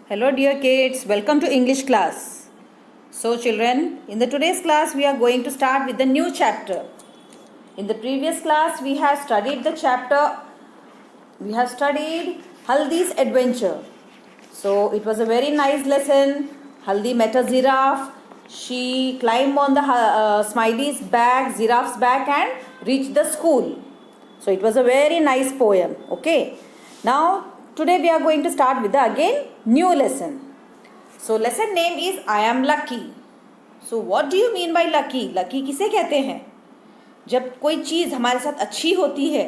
Hello dear kids, welcome to English class. So children, in the today's class we are going to start with the new chapter. In the previous class we have studied Haldi's adventure. So it was a very nice lesson. Haldi met a giraffe. She climbed on the Smiley's back, giraffe's back and reached the school. So it was a very nice poem. Okay. Now today we are going to start with the again new lesson. So lesson name is I am lucky. So what do you mean by lucky? Lucky किसे कहते हैं? जब कोई चीज़ हमारे साथ अच्छी होती है,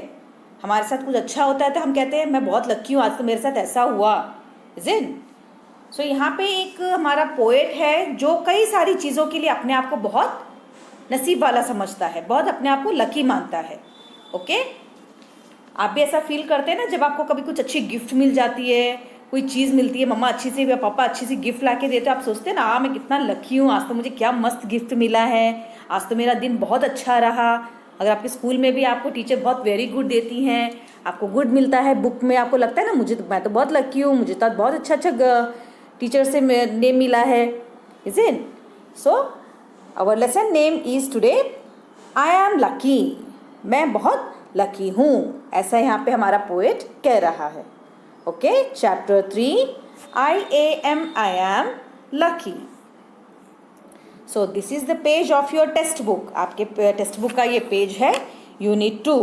हमारे साथ कुछ अच्छा होता है तो हम कहते हैं मैं बहुत लकी हूँ, आज तो मेरे साथ ऐसा हुआ. Is it? सो यहाँ पे एक हमारा पोएट है जो कई सारी चीज़ों के लिए अपने आप को बहुत नसीब वाला समझता है, बहुत अपने आप को लकी मानता है. ओके? आप भी ऐसा फील करते हैं ना जब आपको कभी कुछ अच्छी गिफ्ट मिल जाती है, कोई चीज़ मिलती है, मम्मा अच्छी सी या पापा अच्छी सी गिफ्ट ला के देते हैं, आप सोचते हैं ना मैं कितना लकी हूँ, आज तो मुझे क्या मस्त गिफ्ट मिला है, आज तो मेरा दिन बहुत अच्छा रहा. अगर आपके स्कूल में भी आपको टीचर बहुत वेरी गुड देती हैं, आपको गुड मिलता है बुक में, आपको लगता है ना मैं तो बहुत लकी हूँ, मुझे तो बहुत अच्छा टीचर से नेम मिला है. Is it? So our lesson name is today I am lucky. मैं बहुत लकी हूँ, ऐसा यहाँ पे हमारा पोएट कह रहा है. Okay, chapter 3 I am lucky. So this is the page of your text book. आपके टेक्स्ट बुक का ये पेज है, unit 2,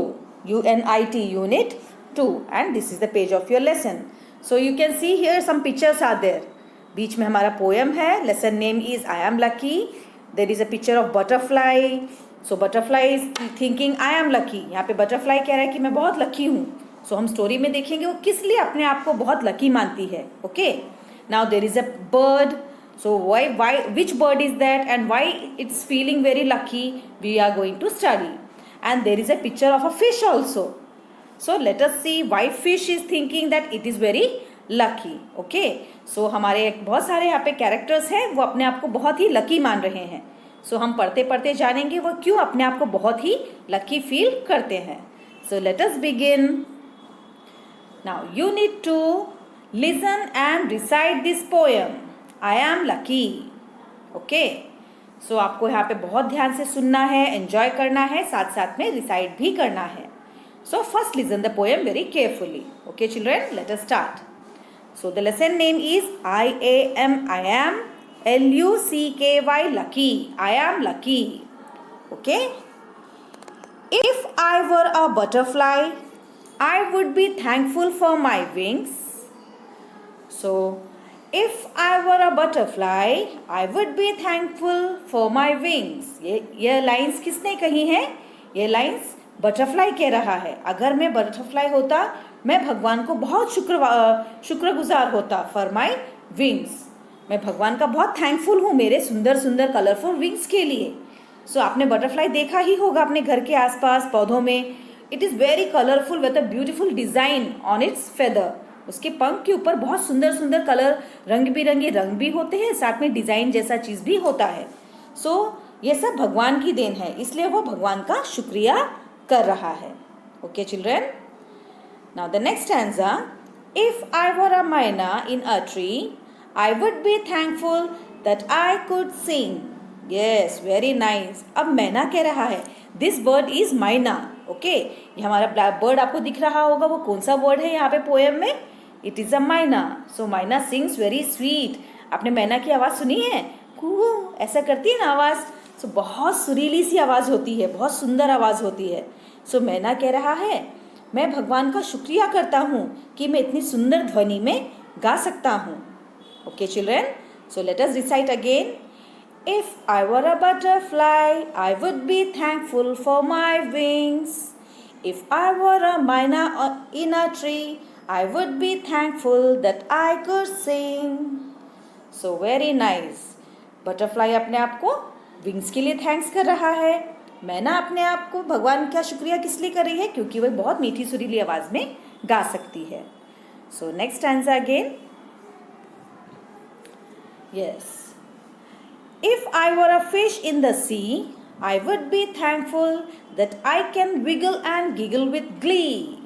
UNIT unit 2, and this is the page of your lesson. So you can see here some pictures are there. बीच में हमारा poem है. Lesson name is I am lucky. There is a picture of butterfly. So butterfly is thinking I am lucky. यहाँ पे butterfly कह रहा है कि मैं बहुत लकी हूँ. सो हम स्टोरी में देखेंगे वो किस लिए अपने आप को बहुत लकी मानती है. Okay, now there is a bird. So why which bird is that and why it's feeling very lucky, we are going to study. And there is a picture of a fish also. So let us see why fish is thinking that it is very lucky. Okay, so हमारे बहुत सारे यहाँ पे characters हैं, वो अपने आप को बहुत ही लकी मान रहे हैं. So हम पढ़ते पढ़ते जानेंगे वो क्यों अपने आप को बहुत ही लकी फील करते हैं. So let us begin. Now you need to listen and recite this poem. I am lucky. Okay, so आपको यहाँ पे बहुत ध्यान से सुनना है, एंजॉय करना है, साथ साथ में रिसाइट भी करना है. So first listen the poem very carefully. Okay children, let us start. So the lesson name is I am LUCKY lucky. I am lucky. Okay? If I were a butterfly, I would be thankful for my wings. So if I were a butterfly, I would be thankful for my wings. ये lines किसने कही हैं? ये lines butterfly कह रहा है. अगर मैं बटरफ्लाई होता, मैं भगवान को बहुत शुक्रगुजार होता फॉर माई विंग्स. मैं भगवान का बहुत थैंकफुल हूँ मेरे सुंदर सुंदर कलरफुल विंग्स के लिए. सो आपने बटरफ्लाई देखा ही होगा अपने घर के आसपास पौधों में. It is very colourful with a beautiful design on it's feather. उसके पंख के ऊपर बहुत सुंदर सुंदर कलर, रंग बिरंगे रंग भी होते हैं, साथ में डिज़ाइन जैसा चीज़ भी होता है. सो ये सब भगवान की देन है, इसलिए वो भगवान का शुक्रिया कर रहा है. Okay children, now the next stanza. If I were a myna in a tree, I would be thankful that I could sing. Yes, very nice. अब मैना कह रहा है, this bird is myna. Okay, ये हमारा ब्लैक बर्ड आपको दिख रहा होगा, वो कौन सा वर्ड है यहाँ पे पोएम में? इट इज़ अ मैना. सो मैना सिंग्स वेरी स्वीट. आपने मैना की आवाज़ सुनी है? कू ऐसा करती है ना आवाज़. सो बहुत सुरीली सी आवाज़ होती है, बहुत सुंदर आवाज़ होती है. सो मैना कह रहा है मैं भगवान का शुक्रिया करता हूँ कि मैं इतनी सुंदर ध्वनि में गा सकता हूँ. Okay children, so let us recite again. If I were a butterfly, I would be thankful for my wings. If I were a myna in a tree, I would be thankful that I could sing. So very nice. Butterfly अपने आप को wings के लिए thanks कर रहा है. मैना अपने आप को भगवान का शुक्रिया किस लिए कर रही है? क्योंकि वह बहुत मीठी सुरीली आवाज़ में गा सकती है. So next stanza again. Yes. If I were a fish in the sea, I would be thankful that I can wiggle and giggle with glee.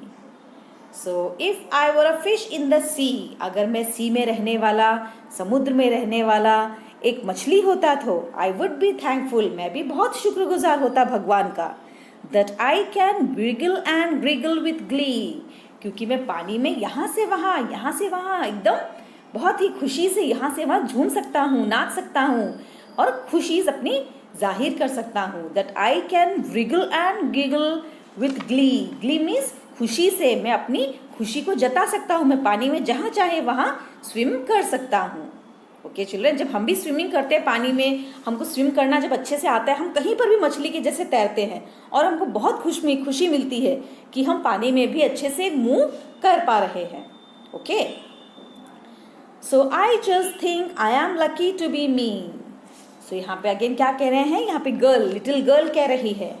So if I were a fish in the sea, अगर मैं सी में रहने वाला, समुद्र में रहने वाला एक मछली होता तो आई वुड बी थैंकफुल, मैं भी बहुत शुक्रगुजार होता भगवान का। That I can wriggle and wriggle with Glee, क्योंकि मैं पानी में यहाँ से वहाँ एकदम बहुत ही खुशी से यहाँ से वहाँ झूम सकता हूँ, नाच सकता हूँ और खुशी अपनी जाहिर कर सकता हूँ। That I can wriggle and giggle with Glee, Glee means खुशी से, मैं अपनी खुशी को जता सकता हूँ, मैं पानी में जहाँ चाहे वहाँ स्विम कर सकता हूँ। ओके चिल्ड्रन, जब हम भी स्विमिंग करते हैं पानी में, हमको स्विम करना जब अच्छे से आता है, हम कहीं पर भी मछली के जैसे तैरते हैं और हमको बहुत खुशी मिलती है कि हम पानी में भी अच्छे से मूव कर पा रहे हैं। Okay, so I just think I am lucky to be me. So यहाँ पे अगेन क्या कह रहे हैं, यहाँ पे गर्ल, लिटिल गर्ल कह रही है।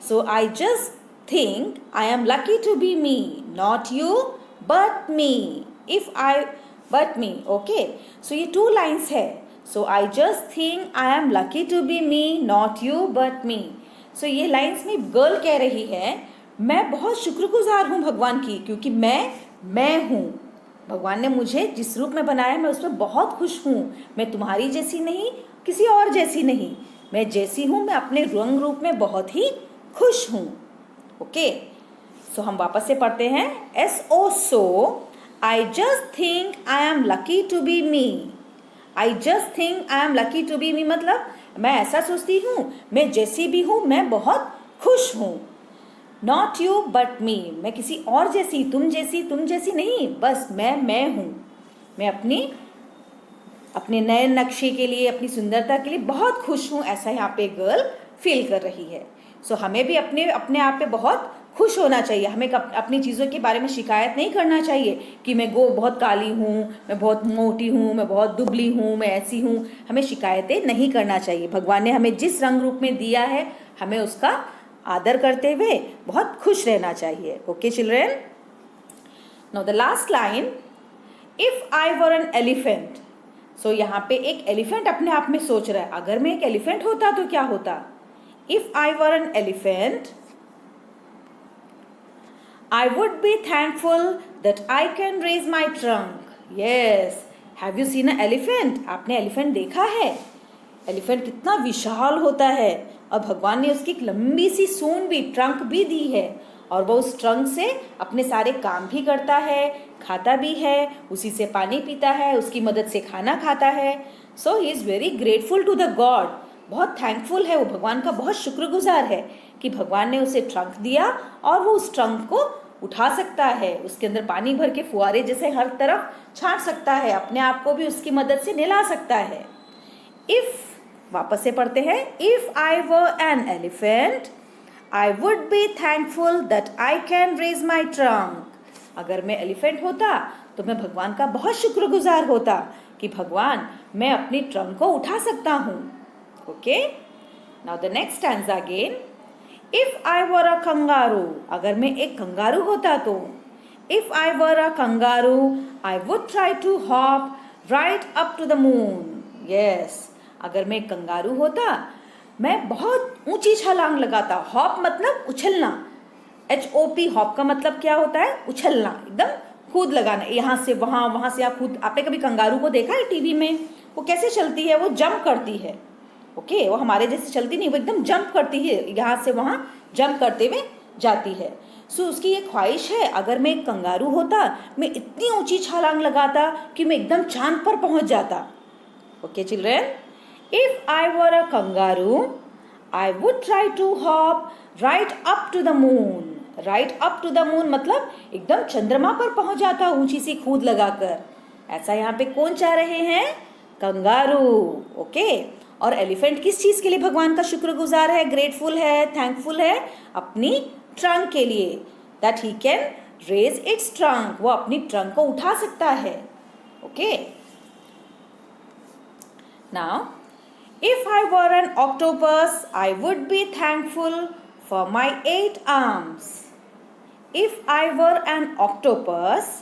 So I just think I am lucky to be me, not you but me, if I but me। okay, so ये 2 lines है। so I just think I am lucky to be me, not you but me। so ये lines में girl कह रही है मैं बहुत शुक्रगुजार हूँ भगवान की, क्योंकि मैं हूँ, भगवान ने मुझे जिस रूप में बनाया मैं उसमें बहुत खुश हूँ। मैं तुम्हारी जैसी नहीं, किसी और जैसी नहीं, मैं जैसी हूँ, मैं अपने रंग रूप में बहुत ही खुश हूँ। ओके, सो हम वापस से पढ़ते हैं। SO so I just think I am lucky to be me. I just think I am lucky to be me मतलब मैं ऐसा सोचती हूँ, मैं जैसी भी हूँ मैं बहुत खुश हूँ। नॉट यू बट मी, मैं किसी और जैसी, तुम जैसी नहीं, बस मैं हूँ। मैं अपने नए नक्शे के लिए, अपनी सुंदरता के लिए बहुत खुश हूँ, ऐसा यहाँ पे गर्ल फील कर रही है। सो हमें भी अपने आप पे बहुत खुश होना चाहिए। हमें अपनी चीज़ों के बारे में शिकायत नहीं करना चाहिए कि मैं बहुत काली हूँ, मैं बहुत मोटी हूँ, मैं बहुत दुबली हूँ, मैं ऐसी हूँ। हमें शिकायतें नहीं करना चाहिए। भगवान ने हमें जिस रंग रूप में दिया है हमें उसका आदर करते हुए बहुत खुश रहना चाहिए। Okay children, now the last line, if I were an elephant. So यहाँ पे एक एलिफेंट अपने आप में सोच रहा है, अगर मैं एक एलिफेंट होता तो क्या होता। If I were an elephant, I would be thankful that I can raise my trunk. Yes, have you seen an elephant? आपने एलिफेंट देखा है? एलिफेंट कितना विशाल होता है और भगवान ने उसकी एक लंबी सी सूंड भी, ट्रंक भी दी है और वो उस ट्रंक से अपने सारे काम भी करता है, खाता भी है, उसी से पानी पीता है, उसकी मदद से खाना खाता है। So he is very grateful to the God, बहुत थैंकफुल है वो, भगवान का बहुत शुक्रगुजार है कि भगवान ने उसे ट्रंक दिया और वो उस ट्रंक को उठा सकता है, उसके अंदर पानी भर के फुहारे जैसे हर तरफ छाट सकता है, अपने आप को भी उसकी मदद से नहला सकता है। इफ़, वापस से पढ़ते हैं, if I were an elephant I would be thankful that I can raise my trunk. अगर मैं एलिफेंट होता तो मैं भगवान का बहुत शुक्रगुजार होता कि भगवान मैं अपनी ट्रंक को उठा सकता हूँ। Okay, now the next stanza again. If I were a kangaroo, अगर मैं एक कंगारू होता तो If I were a kangaroo, I would try to hop right up to the moon. Yes, अगर मैं एक कंगारू होता मैं बहुत ऊंची छलांग लगाता। हॉप मतलब उछलना, HOP, हॉप का मतलब क्या होता है, उछलना, एकदम कूद लगाना, यहाँ से वहाँ, वहाँ से आप कूद। आपने कभी कंगारू को देखा है टीवी में, वो कैसे चलती है, वो जंप करती है। ओके, वो हमारे जैसे चलती नहीं, वो एकदम जंप करती है, यहाँ से वहाँ जंप करते हुए जाती है। सो उसकी ये ख्वाहिश है, अगर मैं एक कंगारू होता मैं इतनी ऊंची छलांग लगाता कि मैं एकदम चांद पर पहुँच जाता। Okay children, if I were a kangaroo I would try to hop right up to the moon. Right up to the moon मतलब एकदम चंद्रमा पर पहुँच जाता ऊंची सी कूद लगाकर। ऐसा यहाँ पे कौन चाह रहे हैं, कंगारू। ओके, और एलिफेंट किस चीज़ के लिए भगवान का शुक्रगुजार है, ग्रेटफुल है, थैंकफुल है, अपनी ट्रंक के लिए, that he can raise its trunk, वो अपनी ट्रंक को उठा सकता है। Okay, now if I were an octopus I would be thankful for my 8 arms. If I were an octopus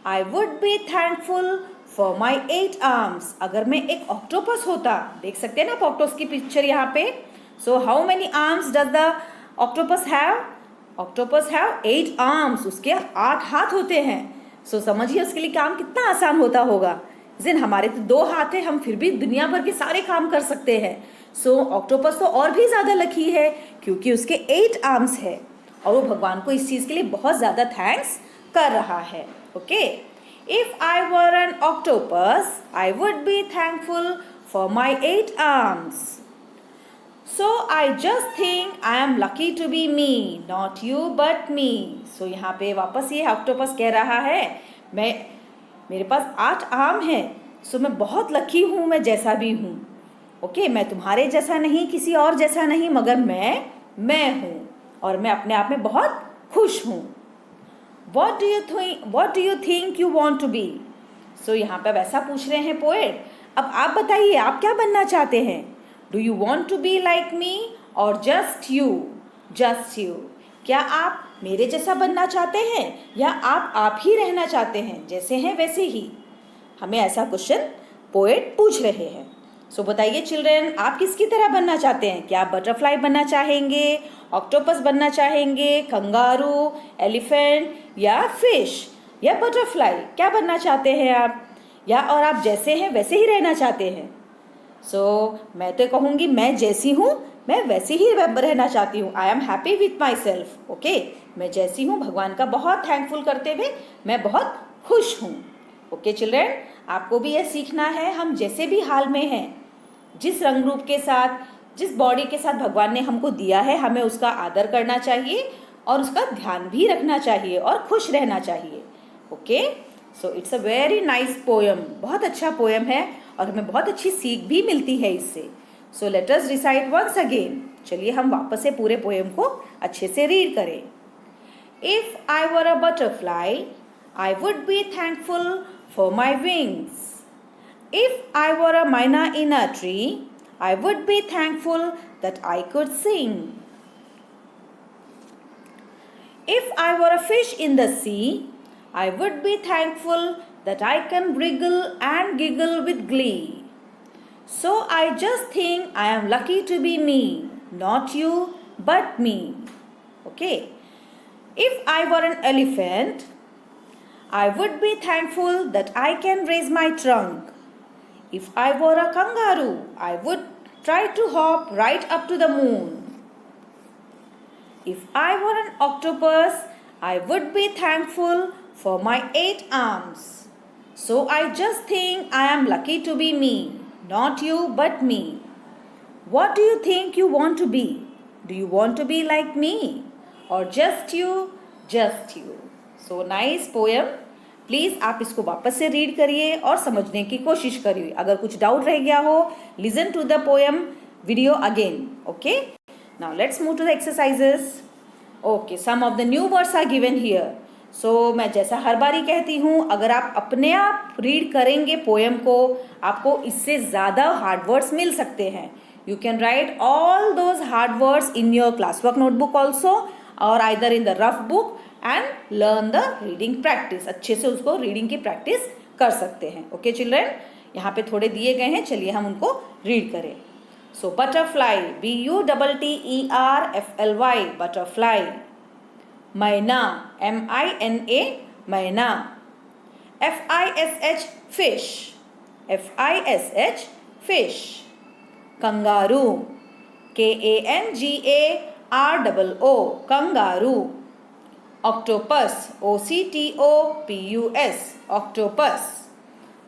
I would be thankful for my 8 arms. अगर मैं एक octopus होता, देख सकते हैं ना ऑक्टोपस की पिक्चर यहाँ पे। So how many arms does the octopus have? Octopus have 8 arms, उसके 8 हाथ होते हैं। सो समझिए उसके लिए काम कितना आसान होता होगा। जिन हमारे तो 2 हाथ है, हम फिर भी दुनिया भर के सारे काम कर सकते हैं। सो ऑक्टोपस तो और भी ज़्यादा लकी है क्योंकि उसके 8 आर्म्स है और वो भगवान को इस चीज़ के लिए बहुत ज़्यादा थैंक्स कर रहा है। Okay, if I were an octopus I would be thankful for my 8 arms. So I just think I am lucky to be me, not you but me. So यहाँ पे वापस ये ऑक्टोपस कह रहा है मेरे पास 8 आर्म है, सो मैं बहुत लकी हूँ, मैं जैसा भी हूँ। ओके, मैं तुम्हारे जैसा नहीं, किसी और जैसा नहीं, मगर मैं हूँ और मैं अपने आप में बहुत खुश हूँ। What do you think you want to be? So यहाँ पे वैसा पूछ रहे हैं पोएट। अब आप बताइए, आप क्या बनना चाहते हैं? Do you want to be like me or just you? Just you. क्या आप मेरे जैसा बनना चाहते हैं या आप ही रहना चाहते हैं, जैसे हैं वैसे ही? हमें ऐसा क्वेश्चन पोएट पूछ रहे हैं। सो बताइए चिल्ड्रन, आप किसकी तरह बनना चाहते हैं? क्या आप बटरफ्लाई बनना चाहेंगे, ऑक्टोपस बनना चाहेंगे, कंगारू, एलिफेंट या फिश या बटरफ्लाई? क्या बनना चाहते हैं आप? या और आप जैसे हैं वैसे ही रहना चाहते हैं? मैं तो कहूँगी मैं जैसी हूँ मैं वैसी ही रहना चाहती हूँ। I am happy with my self. Okay, मैं जैसी हूँ, भगवान का बहुत थैंकफुल करते हुए मैं बहुत खुश हूँ। ओके चिल्ड्रन, आपको भी यह सीखना है, हम जैसे भी हाल में हैं, जिस रंग रूप के साथ, जिस बॉडी के साथ भगवान ने हमको दिया है, हमें उसका आदर करना चाहिए और उसका ध्यान भी रखना चाहिए और खुश रहना चाहिए। Okay, so it's a very nice poem, बहुत अच्छा पोएम है और हमें बहुत अच्छी सीख भी मिलती है इससे। So let us recite once again. चलिए हम वापस से पूरे पोएम को अच्छे से रीड करें। If I were a butterfly I would be thankful for my wings. If I were a myna in a tree I would be thankful that I could sing. If I were a fish in the sea I would be thankful that I can wriggle and giggle with glee. So I just think I am lucky to be me, not you, but me. Okay. If I were an elephant, I would be thankful that I can raise my trunk. If I were a kangaroo, I would try to hop right up to the moon. If I were an octopus, I would be thankful for my 8 arms. So I just think I am lucky to be me, not you but me. What do you think you want to be? Do you want to be like me? Or just you? Just you. So nice poem. Please आप इसको वापस से read करिए और समझने की कोशिश करिए। अगर कुछ डाउट रह गया हो, listen to the poem video again. Okay, now let's move to the exercises. Okay, some of the new words are given here. मैं जैसा हर बारी कहती हूँ, अगर आप अपने आप रीड करेंगे पोएम को, आपको इससे ज़्यादा हार्ड वर्ड्स मिल सकते हैं। You can write all those hard words in your class work notebook also और either in the rough book and learn the reading practice. अच्छे से उसको रीडिंग की प्रैक्टिस कर सकते हैं। ओके चिल्ड्रन, यहाँ पे थोड़े दिए गए हैं, चलिए हम उनको रीड करें। Butterfly, BUTTERFLY, butterfly. मैना, MINA, मैना। FISH, fish, FISH, fish. Kangaroo, KANGAROO, kangaroo. Octopus, OCTOPUS, octopus.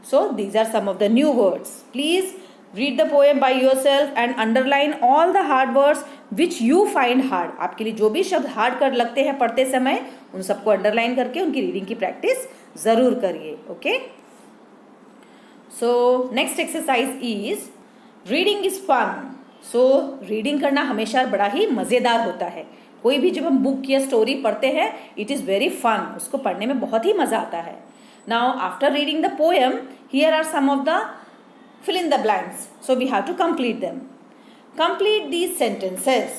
So these are some of the new words. Please read the poem by yourself and underline all the hard words which you find hard. आपके लिए जो भी शब्द hard कर लगते हैं पढ़ते समय, उन सबको अंडरलाइन करके उनकी रीडिंग की प्रैक्टिस ज़रूर करिए। Okay, so next exercise is reading is fun. Reading करना हमेशा बड़ा ही मज़ेदार होता है। कोई भी जब हम बुक या स्टोरी पढ़ते हैं, इट इज़ वेरी फन, उसको पढ़ने में बहुत ही मज़ा आता है। Now after reading the poem, here are some of the fill in the blanks. So we have to complete them. Complete these sentences.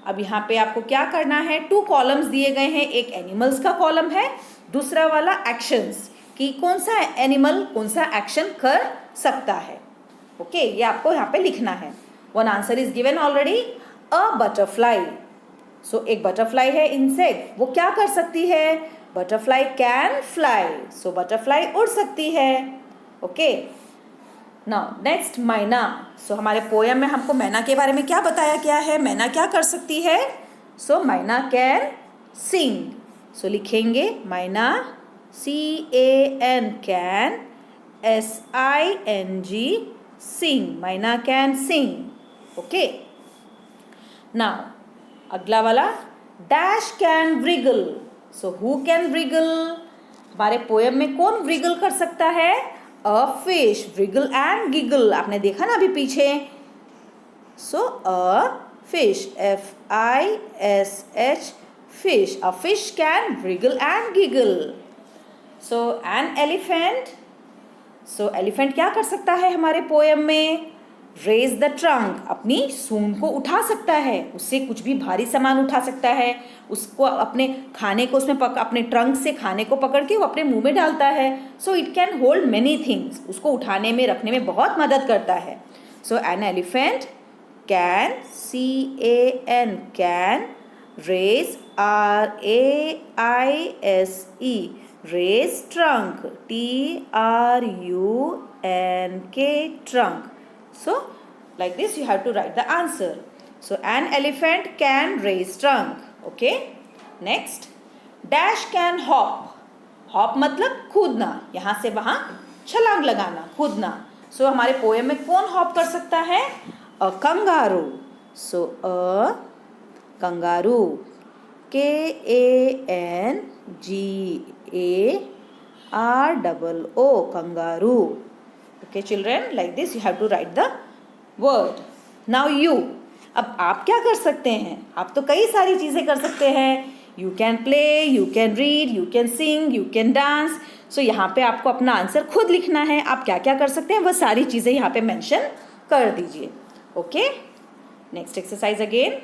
अब यहाँ पे आपको क्या करना है, 2 कॉलम्स दिए गए हैं। एक एनिमल्स का कॉलम है, दूसरा वाला एक्शंस, कि कौन सा एनिमल कौन सा एक्शन कर सकता है। ओके, ये आपको यहाँ पे लिखना है। One answer is given already, a butterfly. सो एक बटरफ्लाई है इंसेक्ट, वो क्या कर सकती है? Butterfly can fly, so butterfly उड़ सकती है। ओके, नाउ नेक्स्ट मैना। सो हमारे पोयम में हमको मैना के बारे में क्या बताया गया है? मैना क्या कर सकती है? सो मैना कैन सिंग। सो लिखेंगे मैना CAN कैन SING सिंग, मैना कैन सिंग। ओके, नाउ अगला वाला dash can wriggle। So who can wriggle? हमारे पोयम में कौन wriggle कर सकता है? A fish, wriggle and giggle, आपने देखा ना अभी पीछे। So a fish, FISH fish, a fish can wriggle and giggle. So an elephant, so elephant क्या कर सकता है हमारे पोयम में? रेज द ट्रंक, अपनी सूंड को उठा सकता है, उससे कुछ भी भारी सामान उठा सकता है, उसको अपने खाने को उसमें अपने ट्रंक से खाने को पकड़ के वो अपने मुंह में डालता है। So it can hold many things, उसको उठाने में रखने में बहुत मदद करता है। So an elephant can CAN can raise RAISE raise trunk, TRUNK trunk. So like this you have to write the answer. So an elephant can raise trunk. Okay, next dash can hop. hop मतलब कूदना, यहाँ से वहाँ छलांग लगाना, कूदना। So हमारे poem में कौन हॉप कर सकता है? A kangaroo. So a kangaroo, KANGAROO kangaroo. Okay children, like this you have to write the word. Now you, अब आप क्या कर सकते हैं? आप तो कई सारी चीज़ें कर सकते हैं। You can play, you can read, you can sing, you can dance. So यहाँ पे आपको अपना आंसर खुद लिखना है। आप क्या क्या कर सकते हैं वह सारी चीज़ें यहाँ पे मेंशन कर दीजिए। Okay, next exercise again,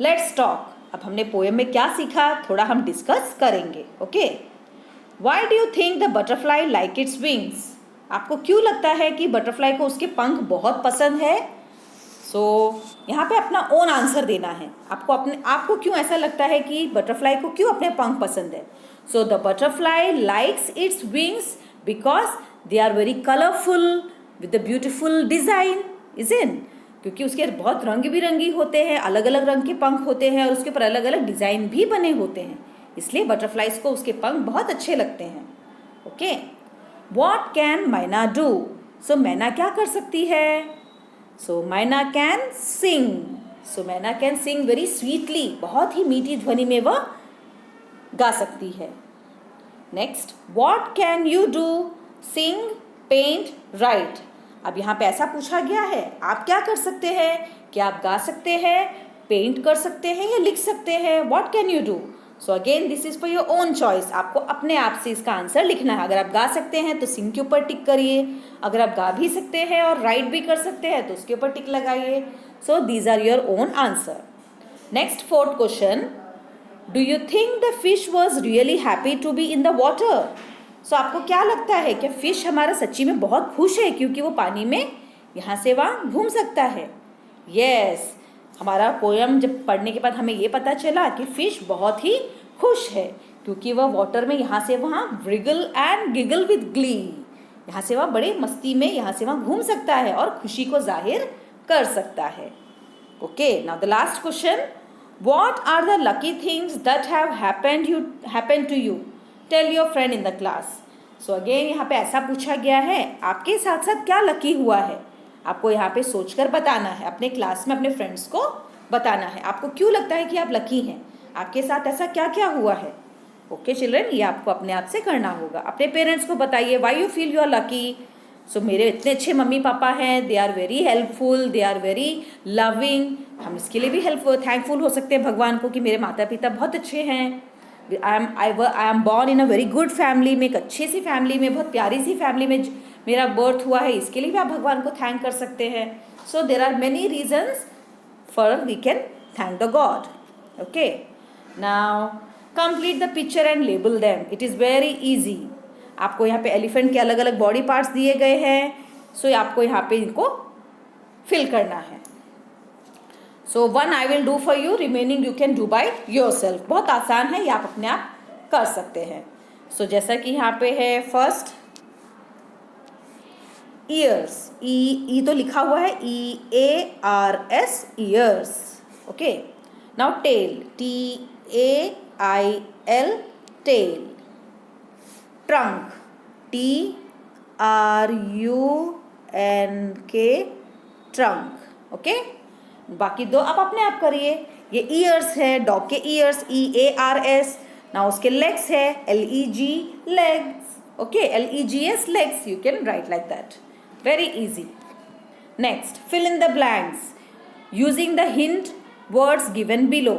let's talk. अब हमने पोएम में क्या सीखा थोड़ा हम डिस्कस करेंगे। Okay, Why do you think the butterfly like its wings? आपको क्यों लगता है कि बटरफ्लाई को उसके पंख बहुत पसंद है? यहाँ पे अपना ओन आंसर देना है। आपको क्यों ऐसा लगता है कि बटरफ्लाई को क्यों अपने पंख पसंद है? So the butterfly likes its wings because they are very colourful with the beautiful design, is in, क्योंकि उसके बहुत रंग बिरंगी होते हैं, अलग अलग रंग के पंख होते हैं और उसके ऊपर अलग अलग डिज़ाइन भी बने होते हैं, इसलिए बटरफ्लाइज को उसके पंख बहुत अच्छे लगते हैं। ओके, वॉट कैन मैना डू? सो मैना क्या कर सकती है? सो मैना कैन सिंग। सो मैना कैन सिंग वेरी स्वीटली, बहुत ही मीठी ध्वनि में वह गा सकती है। Next, what can you do? Sing, paint, right. अब यहाँ पे ऐसा पूछा गया है, आप क्या कर सकते हैं? क्या आप गा सकते हैं, पेंट कर सकते हैं या लिख सकते हैं? What can you do? So again this is for your own choice, आपको अपने आप से इसका आंसर लिखना है। अगर आप गा सकते हैं तो सिंग के ऊपर टिक करिए, अगर आप गा भी सकते हैं और राइट भी कर सकते हैं तो उसके ऊपर टिक लगाइए। So these are your own answer. Next, fourth question, do you think the fish was really happy to be in the water? So आपको क्या लगता है कि फिश हमारा सच्ची में बहुत खुश है क्योंकि वो पानी में यहाँ से वहाँ घूम सकता है? यस, हमारा पोयम जब पढ़ने के बाद हमें ये पता चला कि फिश बहुत ही खुश है क्योंकि वह वाटर में यहाँ से वहाँ wriggle and giggle with Glee, यहाँ से वह बड़े मस्ती में यहाँ से वहाँ घूम सकता है और खुशी को जाहिर कर सकता है। Okay, now the last question, what are the lucky things that have happened to you? Tell your friend in the class. So again यहाँ पे ऐसा पूछा गया है, आपके साथ साथ क्या लकी हुआ है? आपको यहाँ पे सोचकर बताना है, अपने क्लास में अपने फ्रेंड्स को बताना है। आपको क्यों लगता है कि आप लकी हैं? आपके साथ ऐसा क्या क्या हुआ है? ओके चिल्ड्रन, ये आपको अपने आप से करना होगा। अपने पेरेंट्स को बताइए, why you feel you are lucky? So मेरे इतने अच्छे मम्मी पापा हैं, they are very helpful, they are very loving. हम इसके लिए भी थैंकफुल हो सकते हैं भगवान को कि मेरे माता पिता बहुत अच्छे हैं। I am born in a very good family, में एक अच्छी सी फैमिली में, बहुत प्यारी सी फैमिली में मेरा बर्थ हुआ है, इसके लिए भी आप भगवान को थैंक कर सकते हैं। So there are many reasons for we can thank the God. Okay, now complete the picture and label them, it is very easy. आपको यहाँ पे एलिफेंट के अलग अलग बॉडी पार्ट्स दिए गए हैं, सो आपको यहाँ पे इनको फिल करना है। So one I will do for you, remaining you can do by yourself. बहुत आसान है, ये आप अपने आप कर सकते हैं. सो जैसा कि यहाँ पे है फर्स्ट ईयर्स, ई तो लिखा हुआ है, EARS ears. Okay. Now tail, TAIL tail. Trunk, TRUNK trunk. Okay. बाकी दो आप अपने आप करिए. ये ईयर्स है, डॉग के ईयर्स, EARS. ना उसके लेग्स है, LEG legs. Okay, LEGS legs. You can write like that. Very easy. Next, fill in the blanks using the hint words given below.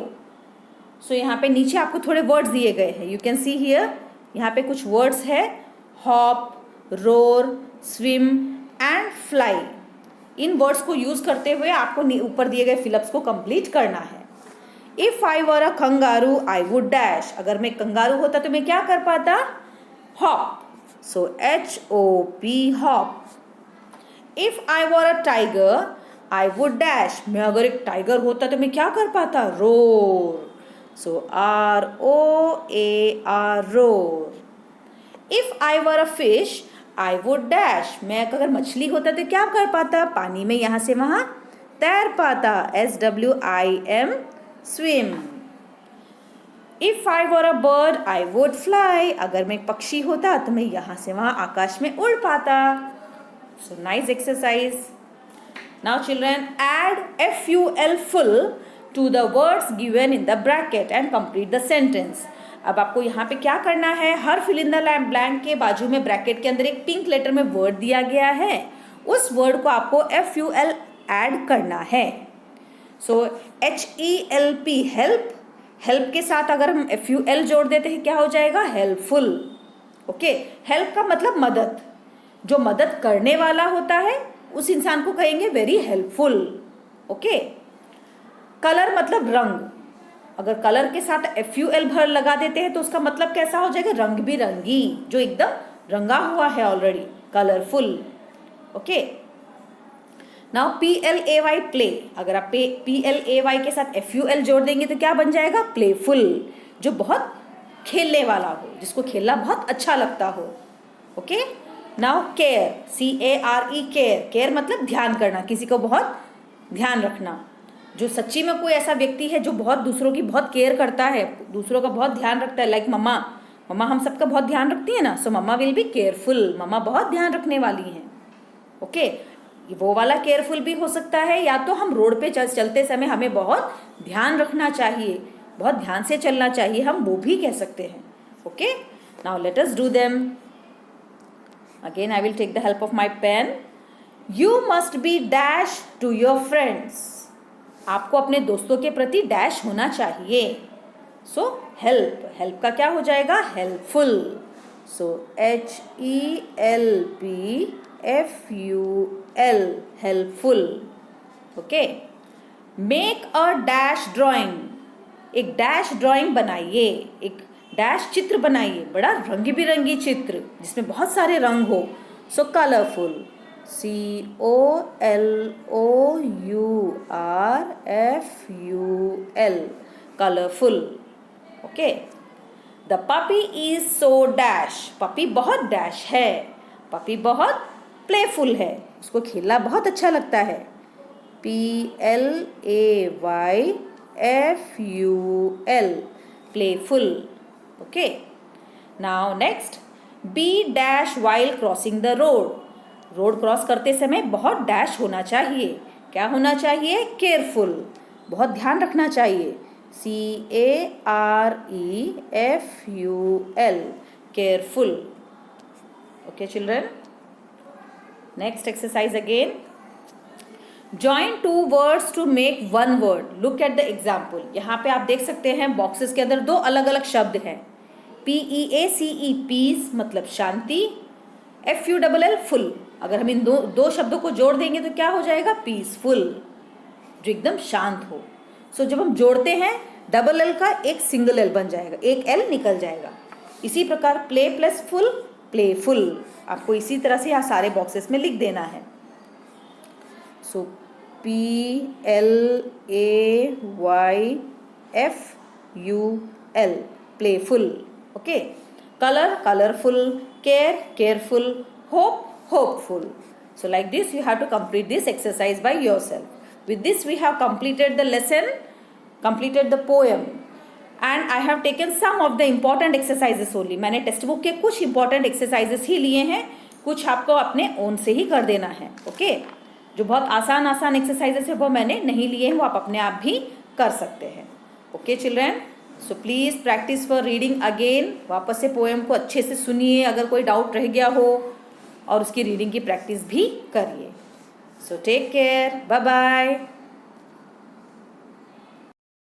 So यहाँ पे नीचे आपको थोड़े words दिए गए हैं. You can see here. यहाँ पे कुछ words है, hop, roar, swim and fly. In words को यूज करते हुए आपको ऊपर दिए गए फिलअप्स को कंप्लीट करना है. If I were a kangaroo I would dash. अगर मैं कंगारू होता तो मैं क्या कर पाता? Hop. So HOP hop. If I were a tiger I would dash. मैं अगर एक टाइगर होता तो मैं क्या कर पाता? Roar. So ROAR roar. If I were a fish I would dash. मैं अगर मछली होता तो क्या कर पाता? पानी में यहाँ से वहाँ तैर पाता. SWIM swim. If I were a bird I would fly. अगर मैं एक पक्षी होता तो मैं यहाँ से वहाँ आकाश में उड़ पाता. So nice exercise. Now children, add FUL full to the words given in the bracket and complete the sentence. अब आपको यहाँ पे क्या करना है? हर फिल इन द ब्लैंक के बाजू में ब्रैकेट के अंदर एक पिंक लेटर में वर्ड दिया गया है, उस वर्ड को आपको FUL ऐड करना है. सो HELP हेल्प. हेल्प के साथ अगर हम FUL जोड़ देते हैं क्या हो जाएगा? हेल्पफुल. ओके. हेल्प का मतलब मदद. जो मदद करने वाला होता है उस इंसान को कहेंगे वेरी हेल्पफुल. ओके. कलर मतलब रंग. अगर कलर के साथ FUL भर लगा देते हैं तो उसका मतलब कैसा हो जाएगा? रंग बिरंगी, जो एकदम रंगा हुआ है already, colourful. Okay. Now PLAY play. अगर आप PLAY के साथ FUL जोड़ देंगे तो क्या बन जाएगा? प्लेफुल, जो बहुत खेलने वाला हो, जिसको खेलना बहुत अच्छा लगता हो. Okay. Now care, CARE care. Care मतलब ध्यान करना, किसी को बहुत ध्यान रखना. जो सच्ची में कोई ऐसा व्यक्ति है जो बहुत दूसरों की बहुत केयर करता है, दूसरों का बहुत ध्यान रखता है, लाइक मम्मा. मम्मा हम सबका बहुत ध्यान रखती है ना. सो मम्मा विल बी केयरफुल. मम्मा बहुत ध्यान रखने वाली हैं. ओके. वो वाला केयरफुल भी हो सकता है, या तो हम रोड पे चलते समय हमें बहुत ध्यान रखना चाहिए, बहुत ध्यान से चलना चाहिए, हम वो भी कह सकते हैं. Okay. Now let us do them. Again I will take the help of my pen. You must be dash to your friends. आपको अपने दोस्तों के प्रति डैश होना चाहिए. So help. हेल्प का क्या हो जाएगा? Helpful. So HELPFUL helpful. Okay. Make a dash drawing. एक डैश ड्राइंग बनाइए, एक डैश चित्र बनाइए, बड़ा रंग बिरंगी चित्र जिसमें बहुत सारे रंग हो. So colourful. COLOURFUL colourful. Okay. The puppy is so dash. Puppy बहुत डैश है. पपी बहुत प्लेफुल है, उसको खेलना बहुत अच्छा लगता है. PLAYFUL playful. Okay. Now next, be dash while crossing the road. Road cross करते समय बहुत डैश होना चाहिए. क्या होना चाहिए? केयरफुल, बहुत ध्यान रखना चाहिए. CAREFUL careful. Okay children. Next exercise again. Join two words to make one word. Look at the example. यहाँ पे आप देख सकते हैं बॉक्सेस के अंदर दो अलग अलग शब्द हैं. PEACE पीस मतलब शांति. FULL full. अगर हम इन दो शब्दों को जोड़ देंगे तो क्या हो जाएगा? पीसफुल, जो एकदम शांत हो. सो जब हम जोड़ते हैं डबल L का एक सिंगल L बन जाएगा, एक L निकल जाएगा. इसी प्रकार प्ले प्लस फुल प्लेफुल. आपको इसी तरह से यहाँ सारे बॉक्सेस में लिख देना है. सो PLAYFUL, playful. Okay. Color, colorful. Care, careful. Hope, hopeful. So like this you have to complete this exercise by yourself. With this we have completed the lesson, completed the poem, and I have taken some of the important exercises only. मैंने text book के कुछ important exercises ही लिए हैं, कुछ आपको अपने own से ही कर देना है. ओके, जो बहुत आसान आसान exercises है वो मैंने नहीं लिए हैं, वो आप अपने आप भी कर सकते हैं. Okay children, so please practice for reading again. वापस से पोएम को अच्छे से सुनिए, अगर कोई डाउट रह गया हो, और उसकी रीडिंग की प्रैक्टिस भी करिए. So take care, bye bye.